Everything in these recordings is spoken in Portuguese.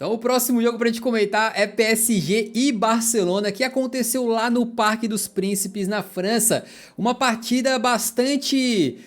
Então o próximo jogo pra gente comentar é PSG e Barcelona, que aconteceu lá no Parque dos Príncipes, na França. Uma partida bastante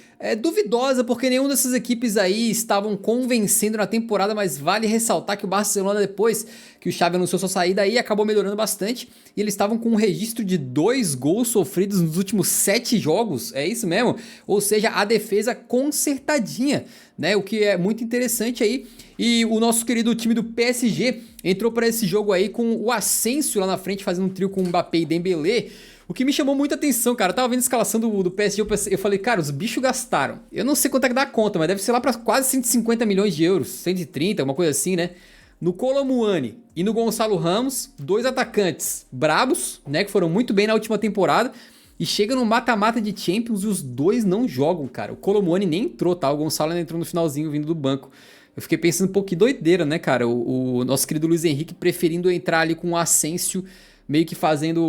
duvidosa, porque nenhuma dessas equipes aí estavam convencendo na temporada, mas vale ressaltar que o Barcelona, depois que o Xavi anunciou sua saída aí, acabou melhorando bastante. E eles estavam com um registro de 2 gols sofridos nos últimos 7 jogos, é isso mesmo? Ou seja, a defesa consertadinha, né? O que é muito interessante aí. E o nosso querido time do PSG entrou para esse jogo aí com o Asensio lá na frente, fazendo um trio com o Mbappé e Dembélé. O que me chamou muita atenção, cara, eu tava vendo a escalação do PSG, eu falei, cara, os bichos gastaram. Eu não sei quanto é que dá a conta, mas deve ser lá pra quase 150 milhões de euros, 130, alguma coisa assim, né? No Kolo Muani e no Gonçalo Ramos, 2 atacantes brabos, né, que foram muito bem na última temporada. E chega no mata-mata de Champions e os dois não jogam, cara. O Kolo Muani nem entrou, tá? O Gonçalo ainda entrou no finalzinho vindo do banco. Eu fiquei pensando um pouco que doideira, né, cara? O nosso querido Luiz Henrique preferindo entrar ali com o Asensio, meio que fazendo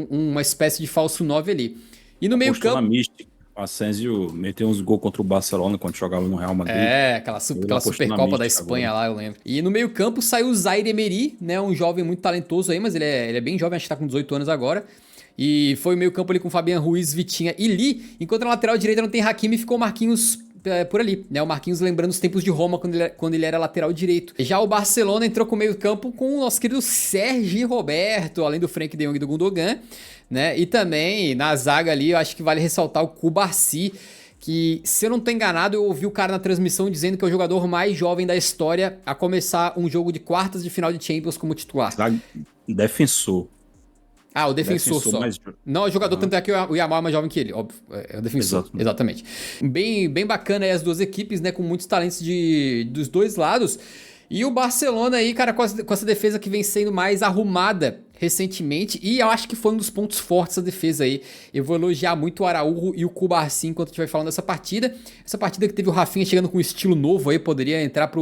uma espécie de falso 9 ali. E no meio Apostou na campo... mística. O Asensio meteu uns gols contra o Barcelona quando jogava no Real Madrid. É, Ele aquela apostou na Supercopa da mística agora. Espanha lá, eu lembro. E no meio campo saiu o Zaire Emery, né? Um jovem muito talentoso aí, mas ele é bem jovem, acho que tá com 18 anos agora. E foi o meio campo ali com Fabian Ruiz, Vitinha e Lee. Enquanto na lateral direita não tem Hakimi, ficou o Marquinhos por ali, né? O Marquinhos lembrando os tempos de Roma quando ele era lateral direito. Já o Barcelona entrou com o meio campo com o nosso querido Sergi Roberto, além do Frenkie de Jong e do Gundogan, né? E também na zaga ali, eu acho que vale ressaltar o Cubarsí, que, se eu não tô enganado, eu ouvi o cara na transmissão dizendo que é o jogador mais jovem da história a começar um jogo de quartas de final de Champions como titular. Defensor. Ah, o defensor Defensor só. mais. Não, é jogador, Aham. tanto é que o Yamal é mais jovem que ele, óbvio. É o defensor, Exato. exatamente. Bem bacana aí as duas equipes, né? Com muitos talentos dos dois lados. E o Barcelona aí, cara, com essa defesa que vem sendo mais arrumada recentemente. E eu acho que foi um dos pontos fortes da defesa aí. Eu vou elogiar muito o Araújo e o Cubarsí enquanto a gente vai falando dessa partida. Essa partida que teve o Rafinha chegando com um estilo novo aí, poderia entrar para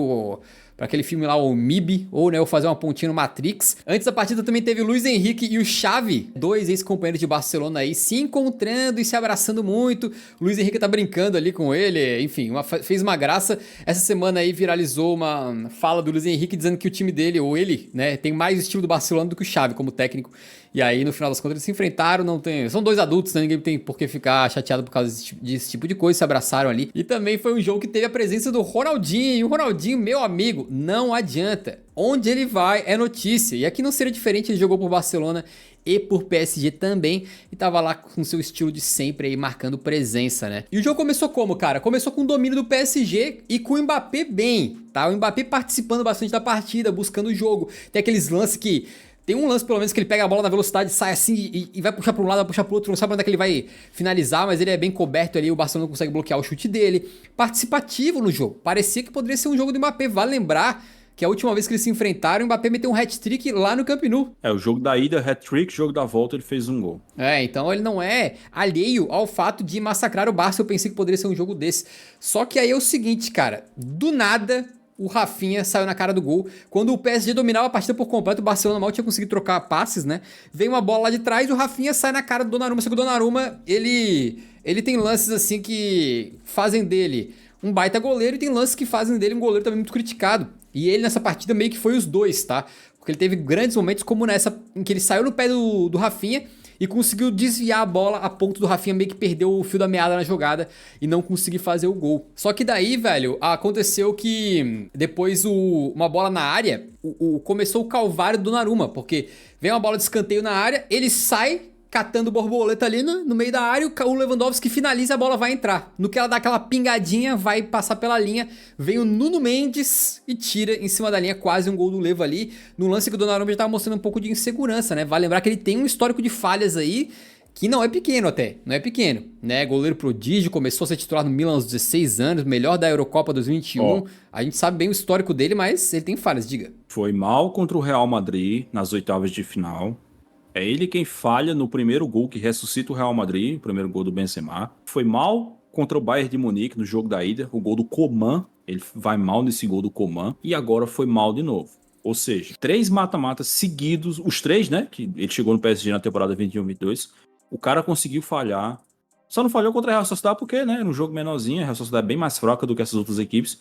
aquele filme lá, o MIB, ou, né, ou fazer uma pontinha no Matrix. Antes da partida também teve o Luiz Henrique e o Xavi, 2 ex-companheiros de Barcelona aí, se encontrando e se abraçando muito. O Luiz Henrique tá brincando ali com ele, enfim, fez uma graça. Essa semana aí viralizou uma fala do Luiz Henrique dizendo que o time dele, ou ele, né, tem mais estilo do Barcelona do que o Xavi como técnico. E aí, no final das contas, eles se enfrentaram, são dois adultos, né? Ninguém tem por que ficar chateado por causa desse tipo de coisa, se abraçaram ali. E também foi um jogo que teve a presença do Ronaldinho. E o Ronaldinho, meu amigo, não adianta. Onde ele vai é notícia. E aqui não seria diferente, ele jogou por Barcelona e por PSG também, e tava lá com seu estilo de sempre aí, marcando presença, né? E o jogo começou como, cara? Começou com o domínio do PSG e com o Mbappé bem, tá? O Mbappé participando bastante da partida, buscando o jogo. Tem aqueles lances que... Tem um lance, pelo menos, que ele pega a bola na velocidade, sai assim e vai puxar para um lado, vai puxar para o outro, não sabe onde é que ele vai finalizar, mas ele é bem coberto ali, o Barcelona não consegue bloquear o chute dele. Participativo no jogo, parecia que poderia ser um jogo do Mbappé, vale lembrar que a última vez que eles se enfrentaram, o Mbappé meteu um hat-trick lá no Camp Nou. O jogo da ida, hat-trick, jogo da volta, ele fez um gol. Então ele não é alheio ao fato de massacrar o Barça, eu pensei que poderia ser um jogo desse. Só que aí é o seguinte, cara, do nada... O Rafinha saiu na cara do gol. Quando o PSG dominava a partida por completo, o Barcelona mal tinha conseguido trocar passes, né? Veio uma bola lá de trás e o Rafinha sai na cara do Donnarumma. Só que o Donnarumma, ele tem lances assim que fazem dele um baita goleiro e tem lances que fazem dele um goleiro também muito criticado. E ele nessa partida meio que foi os dois, tá? Porque ele teve grandes momentos como nessa, em que ele saiu no pé do Rafinha e conseguiu desviar a bola a ponto do Rafinha meio que perder o fio da meada na jogada e não conseguir fazer o gol. Só que daí, velho, aconteceu que depois uma bola na área, começou o calvário do Donnarumma, porque vem uma bola de escanteio na área, ele sai catando borboleta ali no meio da área, o Lewandowski finaliza, a bola vai entrar. No que ela dá aquela pingadinha, vai passar pela linha, vem o Nuno Mendes e tira em cima da linha, quase um gol do Levo ali, no lance que o Donnarumma já tava mostrando um pouco de insegurança, né? Vale lembrar que ele tem um histórico de falhas aí, que não é pequeno até, não é pequeno, né? Goleiro prodígio, começou a ser titular no Milan aos 16 anos, melhor da Eurocopa 2021, a gente sabe bem o histórico dele, mas ele tem falhas, diga. Foi mal contra o Real Madrid nas oitavas de final. É ele quem falha no primeiro gol que ressuscita o Real Madrid, o primeiro gol do Benzema. Foi mal contra o Bayern de Munique no jogo da ida, o gol do Coman. Ele vai mal nesse gol do Coman. E agora foi mal de novo. Ou seja, 3 mata-matas seguidos, os 3, né? Que ele chegou no PSG na temporada 21-22. O cara conseguiu falhar. Só não falhou contra a Real Sociedade porque, né? Era um jogo menorzinho. A Real Sociedade é bem mais fraca do que essas outras equipes.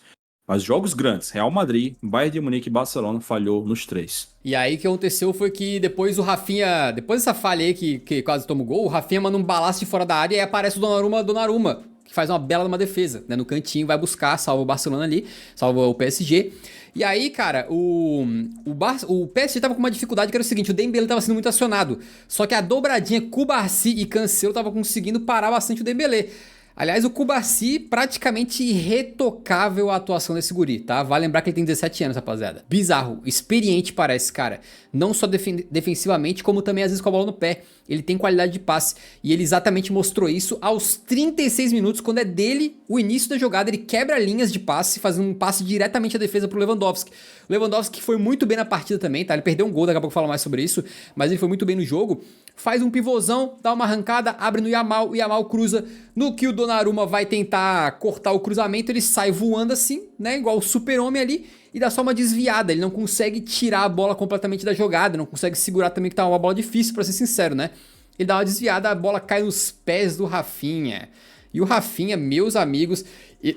Mas jogos grandes, Real Madrid, Bayern de Munique e Barcelona, falhou nos 3. E aí o que aconteceu foi que depois o Rafinha, depois dessa falha aí que quase toma o gol, o Rafinha manda um balaço de fora da área e aí aparece o Donnarumma, que faz uma bela numa defesa, né? No cantinho, vai buscar, salva o Barcelona ali, salva o PSG. E aí, cara, o PSG tava com uma dificuldade que era o seguinte, o Dembélé tava sendo muito acionado, só que a dobradinha Cubarsí e Cancelo tava conseguindo parar bastante o Dembélé. Aliás, o Cubarsí praticamente irretocável a atuação desse guri, tá? Vale lembrar que ele tem 17 anos, rapaziada. Bizarro, experiente parece, cara. Não só defensivamente, como também às vezes com a bola no pé. Ele tem qualidade de passe. E ele exatamente mostrou isso aos 36 minutos, quando é dele o início da jogada. Ele quebra linhas de passe, fazendo um passe diretamente à defesa pro Lewandowski. O Lewandowski foi muito bem na partida também, tá? Ele perdeu um gol, daqui a pouco eu falo mais sobre isso. Mas ele foi muito bem no jogo. Faz um pivôzão, dá uma arrancada, abre no Yamal, o Yamal cruza. No que o Donnarumma vai tentar cortar o cruzamento, ele sai voando assim, né? Igual o super-homem ali, e dá só uma desviada. Ele não consegue tirar a bola completamente da jogada, não consegue segurar também, que tá uma bola difícil, pra ser sincero, né? Ele dá uma desviada, a bola cai nos pés do Rafinha. E o Rafinha, meus amigos,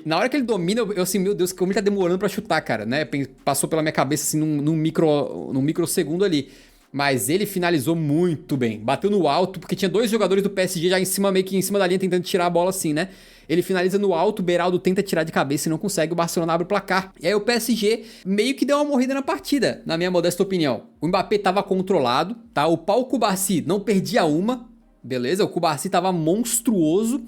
na hora que ele domina, eu assim, meu Deus, como ele tá demorando pra chutar, cara, né? Passou pela minha cabeça assim num microsegundo ali. Mas ele finalizou muito bem. Bateu no alto, porque tinha dois jogadores do PSG já em cima, meio que em cima da linha, tentando tirar a bola assim, né? Ele finaliza no alto, o Beraldo tenta tirar de cabeça e não consegue, o Barcelona abre o placar. E aí o PSG meio que deu uma morrida na partida, na minha modesta opinião. O Mbappé tava controlado, tá? O Pau Cubarsí não perdia uma, beleza? O Cubarsí tava monstruoso.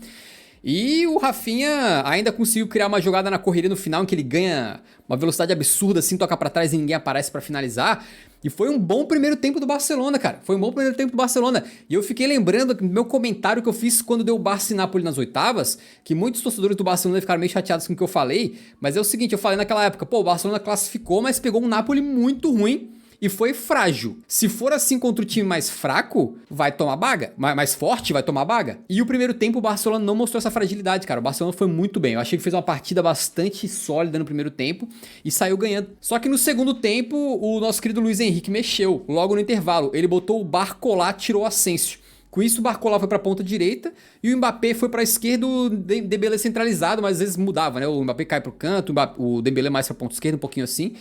E o Rafinha ainda conseguiu criar uma jogada na correria no final, em que ele ganha uma velocidade absurda, assim, toca pra trás e ninguém aparece pra finalizar. E foi um bom primeiro tempo do Barcelona, cara. Foi um bom primeiro tempo do Barcelona. E eu fiquei lembrando do meu comentário que eu fiz quando deu o Barça e Napoli nas oitavas, que muitos torcedores do Barcelona ficaram meio chateados com o que eu falei. Mas é o seguinte, eu falei naquela época, pô, o Barcelona classificou, mas pegou um Napoli muito ruim. E foi frágil. Se for assim contra o time mais fraco, vai tomar baga. Mais forte, vai tomar baga. E o primeiro tempo, o Barcelona não mostrou essa fragilidade, cara. O Barcelona foi muito bem. Eu achei que fez uma partida bastante sólida no primeiro tempo e saiu ganhando. Só que no segundo tempo, o nosso querido Luiz Henrique mexeu. Logo no intervalo, ele botou o Barcola, tirou o Asensio. Com isso, o Barcola foi pra ponta direita e o Mbappé foi pra esquerda, o Dembélé centralizado, mas às vezes mudava, né? O Mbappé cai pro canto, o Dembélé mais pra ponta esquerda, um pouquinho assim.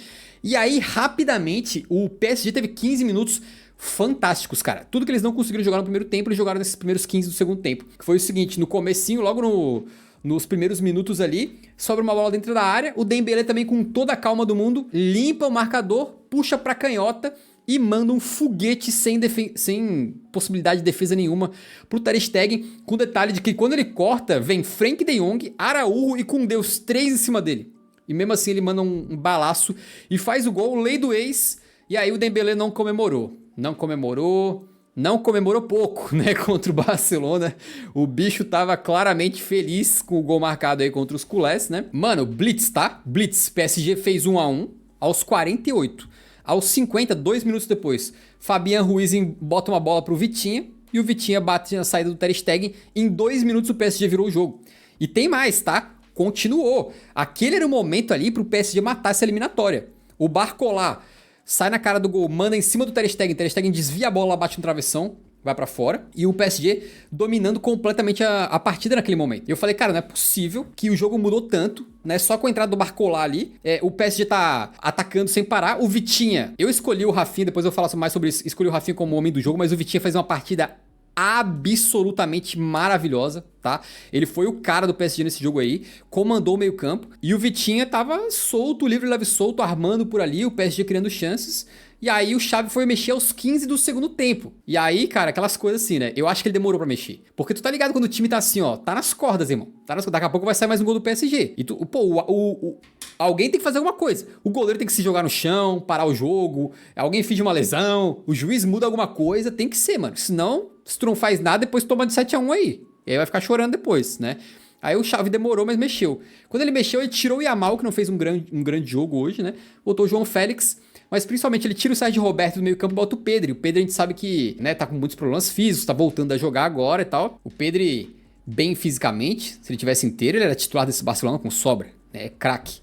E aí, rapidamente, o PSG teve 15 minutos fantásticos, cara. Tudo que eles não conseguiram jogar no primeiro tempo, eles jogaram nesses primeiros 15 do segundo tempo. Que foi o seguinte, no comecinho, logo nos primeiros minutos ali, sobra uma bola dentro da área, o Dembélé também com toda a calma do mundo, limpa o marcador, puxa pra canhota e manda um foguete sem possibilidade de defesa nenhuma pro Ter Stegen, com detalhe de que quando ele corta, vem Frenkie de Jong, Araújo e com Deus 3 em cima dele. E mesmo assim ele manda um balaço e faz o gol, lei do ex, e aí o Dembélé não comemorou. Não comemorou pouco, né, contra o Barcelona. O bicho tava claramente feliz com o gol marcado aí contra os culés, né? Mano, Blitz, tá? Blitz, PSG fez 1-1 aos 48. Aos 50, 2 minutos depois, Fabian Ruiz bota uma bola pro Vitinha e o Vitinha bate na saída do Ter Stegen. Em 2 minutos o PSG virou o jogo. E tem mais, tá? Continuou. Aquele era o momento ali pro PSG matar essa eliminatória. O Barcola sai na cara do gol, manda em cima do Ter Stegen desvia a bola, bate no travessão, vai pra fora. E o PSG dominando completamente a partida naquele momento. E eu falei, cara, não é possível que o jogo mudou tanto, né? Só com a entrada do Barcola ali, o PSG tá atacando sem parar. O Vitinha, eu escolhi o Rafinha, depois eu vou falar mais sobre isso, escolhi o Rafinha como homem do jogo, mas o Vitinha fez uma partida absolutamente maravilhosa, tá? Ele foi o cara do PSG nesse jogo aí, comandou o meio campo, e o Vitinha tava solto, livre, leve, solto, armando por ali, o PSG criando chances, e aí o Xavi foi mexer aos 15 do segundo tempo. E aí, cara, aquelas coisas assim, né? Eu acho que ele demorou pra mexer. Porque tu tá ligado quando o time tá assim, ó, tá nas cordas, irmão. Daqui a pouco vai sair mais um gol do PSG. E tu, pô, alguém tem que fazer alguma coisa. O goleiro tem que se jogar no chão, parar o jogo, alguém finge uma lesão, o juiz muda alguma coisa, tem que ser, mano. Senão, se tu não faz nada, depois toma de 7-1 aí. E aí vai ficar chorando depois, né? Aí o Xavi demorou, mas mexeu. Quando ele mexeu, ele tirou o Yamal, que não fez um grande jogo hoje, né? Botou o João Félix, mas principalmente ele tira o Sérgio Roberto do meio campo e bota o Pedri. O Pedri a gente sabe que, né, tá com muitos problemas físicos, tá voltando a jogar agora e tal. O Pedri, bem fisicamente, se ele tivesse inteiro, ele era titular desse Barcelona com sobra, né? É craque.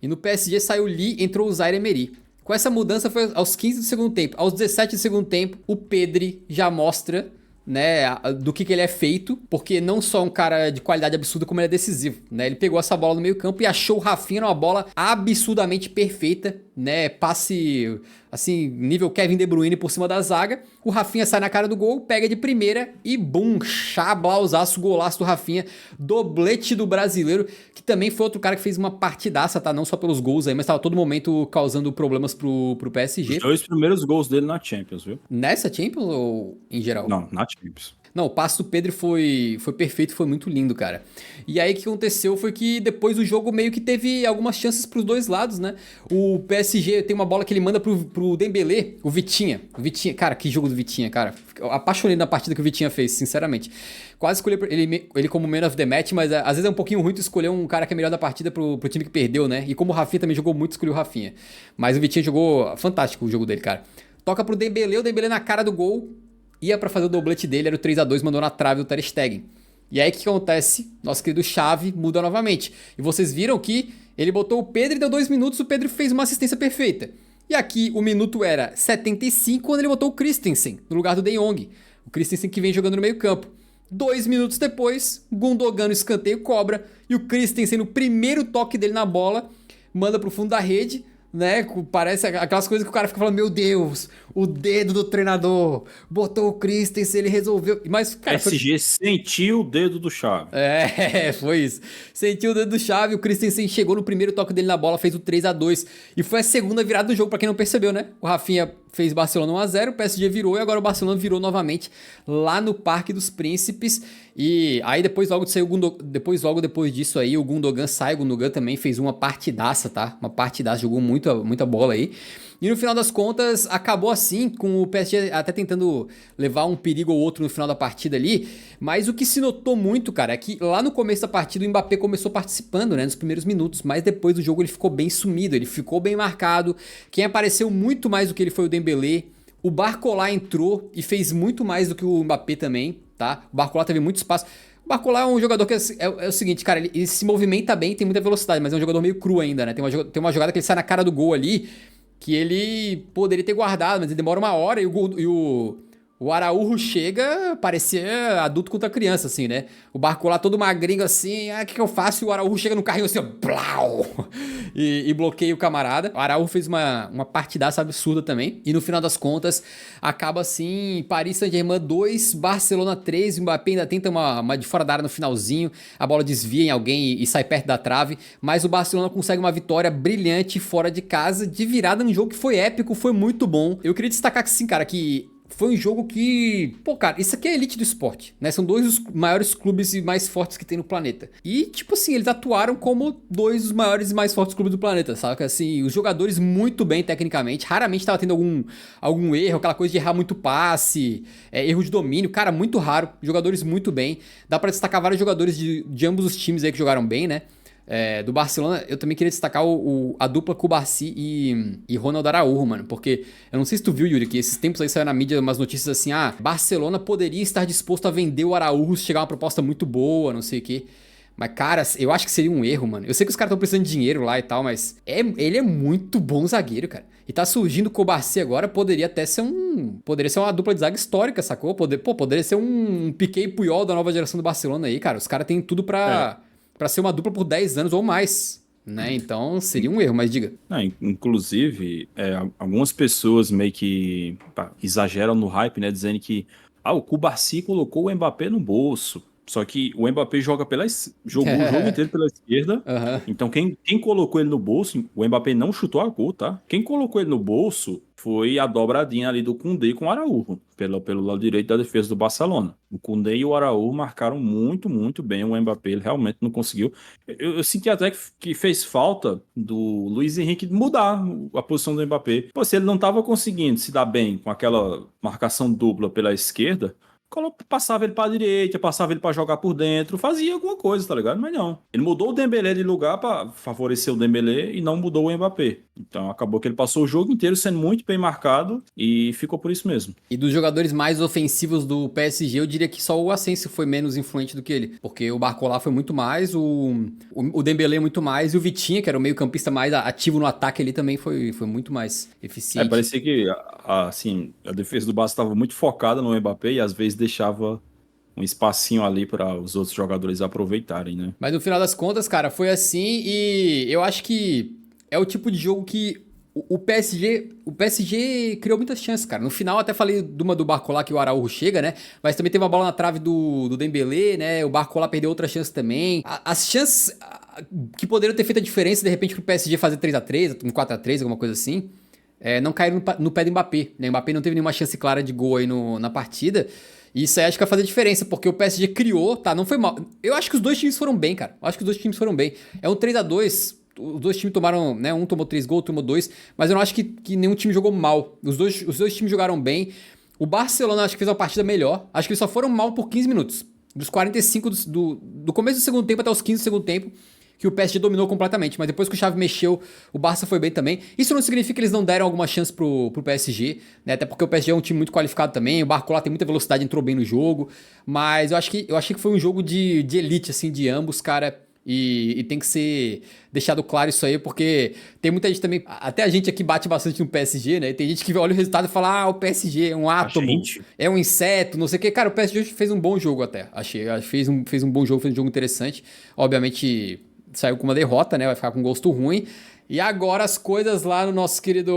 E no PSG saiu o Lee, entrou o Zaire Emery. Com essa mudança foi aos 15 do segundo tempo. Aos 17 do segundo tempo, o Pedri já mostra, né, do que ele é feito, porque não só um cara de qualidade absurda, como ele é decisivo, né? Ele pegou essa bola no meio-campo e achou o Rafinha numa bola absurdamente perfeita, né? Passe assim, nível Kevin De Bruyne por cima da zaga. O Rafinha sai na cara do gol, pega de primeira e bum, chablauzaço, golaço do Rafinha, doblete do brasileiro, que também foi outro cara que fez uma partidaça, tá? Não só pelos gols aí, mas tava todo momento causando problemas pro Os PSG. 2 primeiros gols dele na Champions, viu? Nessa Champions ou em geral? Não, na Champions. Não, o passe do Pedro foi perfeito, foi muito lindo, cara. E aí o que aconteceu foi que depois do jogo meio que teve algumas chances pros dois lados, né? O PSG tem uma bola que ele manda pro Dembélé, o Vitinha. O Vitinha, cara, que jogo do Vitinha, cara. Eu apaixonei na partida que o Vitinha fez, sinceramente. Quase escolhi ele como man of the match, mas às vezes é um pouquinho ruim tu escolher um cara que é melhor da partida pro time que perdeu, né? E como o Rafinha também jogou muito, escolhi o Rafinha. Mas o Vitinha jogou fantástico o jogo dele, cara. Toca pro Dembélé, o Dembélé na cara do gol. Ia pra fazer o doblete dele, era o 3-2, mandou na trave do Ter Stegen. E aí o que acontece? Nosso querido Xavi muda novamente. E vocês viram que ele botou o Pedro e deu 2 minutos, o Pedro fez uma assistência perfeita. E aqui o minuto era 75, quando ele botou o Christensen no lugar do De Jong. O Christensen que vem jogando no meio campo. 2 minutos depois, Gundogan no escanteio cobra. E o Christensen no primeiro toque dele na bola, manda pro fundo da rede, né? Parece aquelas coisas que o cara fica falando, meu Deus, o dedo do treinador botou o Christensen, ele resolveu. Mas, cara, PSG sentiu o dedo do Xavi. foi isso. Sentiu o dedo do Xavi, o Christensen chegou no primeiro toque dele na bola, fez o 3-2. E foi a segunda virada do jogo, pra quem não percebeu, né? O Rafinha fez Barcelona 1-0, o PSG virou e agora o Barcelona virou novamente lá no Parque dos Príncipes. E aí depois logo depois disso aí, o Gundogan sai, o Gundogan também fez uma partidaça, tá? Uma partidaça, jogou muita bola aí. E no final das contas, acabou assim, com o PSG até tentando levar um perigo ou outro no final da partida ali. Mas o que se notou muito, cara, é que lá no começo da partida o Mbappé começou participando, né, nos primeiros minutos. Mas depois do jogo ele ficou bem sumido, ele ficou bem marcado. Quem apareceu muito mais do que ele foi o Dembélé. O Barcola entrou e fez muito mais do que o Mbappé também, tá? O Barcola teve muito espaço. O Barcola é um jogador que é o seguinte, cara, ele se movimenta bem, tem muita velocidade, mas é um jogador meio cru ainda, né? Tem uma jogada que ele sai na cara do gol ali, que ele poderia ter guardado, mas ele demora uma hora e o Araújo chega, parecia adulto contra criança, assim, né? O Barcola todo magrinho assim, o que eu faço? E o Araújo chega no carrinho assim, ó, blau, e bloqueia o camarada. O Araújo fez uma partidaça absurda também. E no final das contas, acaba assim, Paris Saint-Germain 2, Barcelona 3, o Mbappé ainda tenta uma de fora da área no finalzinho, a bola desvia em alguém e sai perto da trave, mas o Barcelona consegue uma vitória brilhante fora de casa, de virada num jogo que foi épico, foi muito bom. Eu queria destacar que sim, cara, que foi um jogo que... Pô, cara, isso aqui é a elite do esporte, né? São 2 dos maiores clubes e mais fortes que tem no planeta. E, tipo assim, eles atuaram como 2 dos maiores e mais fortes clubes do planeta, sabe? Assim, os jogadores muito bem tecnicamente. Raramente tava tendo algum erro, aquela coisa de errar muito passe, erro de domínio. Cara, muito raro. Jogadores muito bem. Dá pra destacar vários jogadores de ambos os times aí que jogaram bem, né? Do Barcelona, eu também queria destacar a dupla Cubarsí e Ronald Araújo, mano, porque eu não sei se tu viu, Yuri, que esses tempos aí saiu na mídia umas notícias assim, Barcelona poderia estar disposto a vender o Araújo se chegar uma proposta muito boa, não sei o quê. Mas, cara, eu acho que seria um erro, mano. Eu sei que os caras estão precisando de dinheiro lá e tal, mas ele é muito bom zagueiro, cara. E tá surgindo o Cubarsí agora, poderia ser uma dupla de zaga histórica, sacou? Poderia ser um Piqué e Puyol da nova geração do Barcelona aí, cara. Os caras têm tudo pra ser uma dupla por 10 anos ou mais, né? Então seria um erro, mas diga. Inclusive, algumas pessoas meio que exageram no hype, né? Dizendo que o Cubarsí colocou o Mbappé no bolso. Só que o Mbappé jogou o jogo inteiro pela esquerda. Uhum. Então quem colocou ele no bolso, o Mbappé não chutou a gol, tá? Quem colocou ele no bolso foi a dobradinha ali do Koundé com o Araújo, pelo lado direito da defesa do Barcelona. O Koundé e o Araújo marcaram muito, muito bem. O Mbappé ele realmente não conseguiu. Eu senti até que fez falta do Luiz Henrique mudar a posição do Mbappé. Pô, se ele não estava conseguindo se dar bem com aquela marcação dupla pela esquerda, passava ele pra direita, passava ele pra jogar por dentro, fazia alguma coisa, tá ligado? Mas não. Ele mudou o Dembélé de lugar pra favorecer o Dembélé e não mudou o Mbappé. Então acabou que ele passou o jogo inteiro sendo muito bem marcado e ficou por isso mesmo. E dos jogadores mais ofensivos do PSG, eu diria que só o Asensio foi menos influente do que ele. Porque o Barcola foi muito mais, o Dembélé muito mais, e o Vitinha, que era o meio-campista mais ativo no ataque, ele também foi muito mais eficiente. Parecia que assim, a defesa do Barça estava muito focada no Mbappé e às vezes deixava um espacinho ali para os outros jogadores aproveitarem, né? Mas no final das contas, cara, foi assim e eu acho que é o tipo de jogo que o PSG criou muitas chances, cara. No final até falei de uma do Barcola que o Araújo chega, né? Mas também teve uma bola na trave do Dembélé, né? O Barcola perdeu outra chance também. As chances que poderiam ter feito a diferença de repente pro PSG fazer 3-3, um 4-3, alguma coisa assim, não caíram no pé do Mbappé, né? O Mbappé não teve nenhuma chance clara de gol aí na partida. E isso aí acho que vai fazer diferença, porque o PSG criou, tá? Não foi mal. Eu acho que os dois times foram bem, cara. Eu acho que os dois times foram bem. É um 3-2. Os dois times tomaram, né? Um tomou 3 gols, outro tomou 2. Mas eu não acho que nenhum time jogou mal. Os dois times jogaram bem. O Barcelona acho que fez uma partida melhor. Acho que eles só foram mal por 15 minutos. Dos 45 do começo do segundo tempo até os 15 do segundo tempo, que o PSG dominou completamente, mas depois que o Xavi mexeu, o Barça foi bem também. Isso não significa que eles não deram alguma chance pro PSG, né? Até porque o PSG é um time muito qualificado também, o Barcola tem muita velocidade, entrou bem no jogo, mas eu achei que foi um jogo de elite, assim, de ambos, cara. E tem que ser deixado claro isso aí, porque tem muita gente também, até a gente aqui bate bastante no PSG, né? E tem gente que olha o resultado e fala, o PSG é um A átomo, gente, é um inseto, não sei o que. Cara, o PSG fez um bom jogo até, achei. Fez um bom jogo, fez um jogo interessante. Obviamente saiu com uma derrota, né? Vai ficar com um gosto ruim. E agora as coisas lá no nosso querido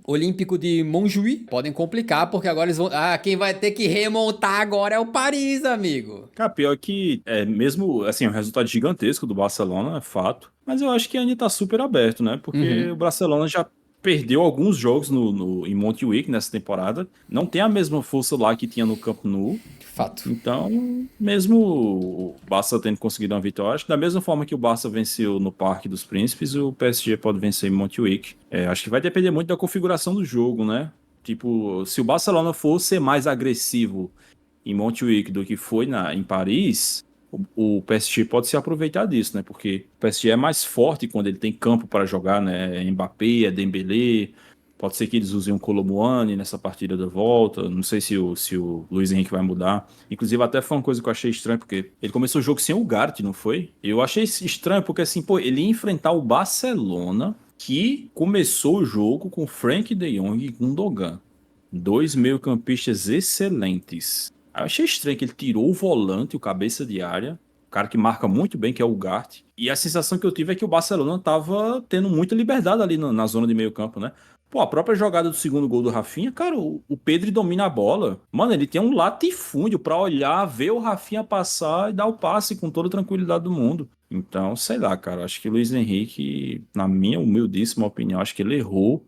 Olímpico de Montjuïc podem complicar, porque agora eles vão... quem vai ter que remontar agora é o Paris, amigo. cara, pior que mesmo assim, o resultado gigantesco do Barcelona é fato, mas eu acho que ainda tá super aberto, né? Porque o Uhum, Barcelona já perdeu alguns jogos em Montjuïc nessa temporada, não tem a mesma força lá que tinha no Camp Nou. fato. Então, mesmo o Barça tendo conseguido uma vitória, acho que da mesma forma que o Barça venceu no Parque dos Príncipes, o PSG pode vencer em Montjuïc. Acho que vai depender muito da configuração do jogo, né? Tipo, se o Barcelona for ser mais agressivo em Montjuïc do que foi em Paris, o PSG pode se aproveitar disso, né? Porque o PSG é mais forte quando ele tem campo para jogar, né? É Mbappé, é Dembélé. Pode ser que eles usem o Kolo Muani nessa partida da volta. Não sei se o Luiz Henrique vai mudar. Inclusive, até foi uma coisa que eu achei estranha, porque ele começou o jogo sem o Gart, não foi? Eu achei estranho, porque assim, pô, ele ia enfrentar o Barcelona, que começou o jogo com Frank de Jong e Gundogan. Dois meio-campistas excelentes. Aí eu achei estranho que ele tirou o volante, o cabeça de área, o cara que marca muito bem, que é o Gart. E a sensação que eu tive é que o Barcelona tava tendo muita liberdade ali na zona de meio campo, né? Pô, a própria jogada do segundo gol do Rafinha, cara, o Pedri domina a bola. Mano, ele tem um latifúndio pra olhar, ver o Rafinha passar e dar o passe com toda a tranquilidade do mundo. Então, sei lá, cara, acho que o Luiz Henrique, na minha humildíssima opinião, acho que ele errou.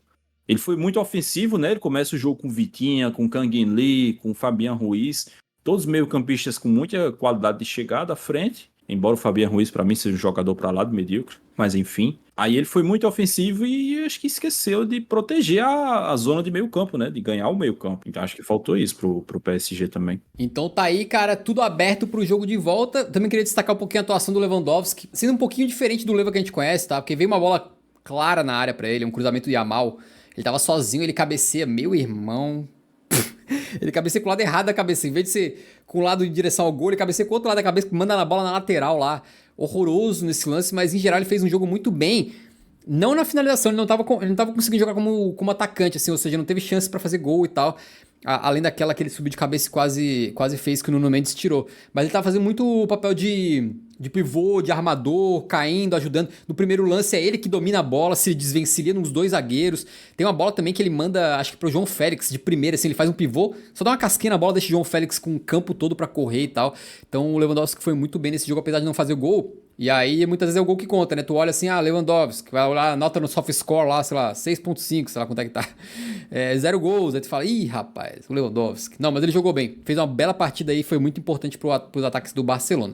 Ele foi muito ofensivo, né? Ele começa o jogo com Vitinha, com Kang Lee, com Fabian Ruiz, todos meio-campistas com muita qualidade de chegada à frente. Embora o Fabian Ruiz, para mim, seja um jogador para lá do medíocre, mas enfim. Aí ele foi muito ofensivo e acho que esqueceu de proteger a zona de meio-campo, né? De ganhar o meio-campo. Então acho que faltou isso pro PSG também. Então tá aí, cara, tudo aberto pro jogo de volta. Também queria destacar um pouquinho a atuação do Lewandowski, sendo um pouquinho diferente do Leva que a gente conhece, tá? Porque veio uma bola clara na área pra ele, um cruzamento de Yamal. Ele tava sozinho, ele cabeceia, meu irmão. Ele cabeceia com o lado errado da cabeça. Em vez de ser com o lado em direção ao gol, ele cabeceia com o outro lado da cabeça, manda na bola na lateral lá. Horroroso nesse lance, mas em geral ele fez um jogo muito bem. Não na finalização, ele não tava conseguindo jogar como atacante, assim, ou seja, não teve chance pra fazer gol e tal. Além daquela que ele subiu de cabeça e quase fez que o Nuno Mendes tirou. Mas ele tava fazendo muito o papel de pivô, de armador, caindo, ajudando. No primeiro lance é ele que domina a bola, se desvencilha nos dois zagueiros. Tem uma bola também que ele manda, acho que pro João Félix, de primeira, assim, ele faz um pivô, só dá uma casquinha na bola, deixa o João Félix com o campo todo pra correr e tal. Então o Lewandowski foi muito bem nesse jogo, apesar de não fazer gol. E aí, muitas vezes é o gol que conta, né? Tu olha assim, Lewandowski, vai olhar, nota no soft score lá, sei lá, 6.5, sei lá quanto é que tá. 0 gols, aí tu fala, ih, rapaz, o Lewandowski. Não, mas ele jogou bem. Fez uma bela partida aí, foi muito importante pros ataques do Barcelona.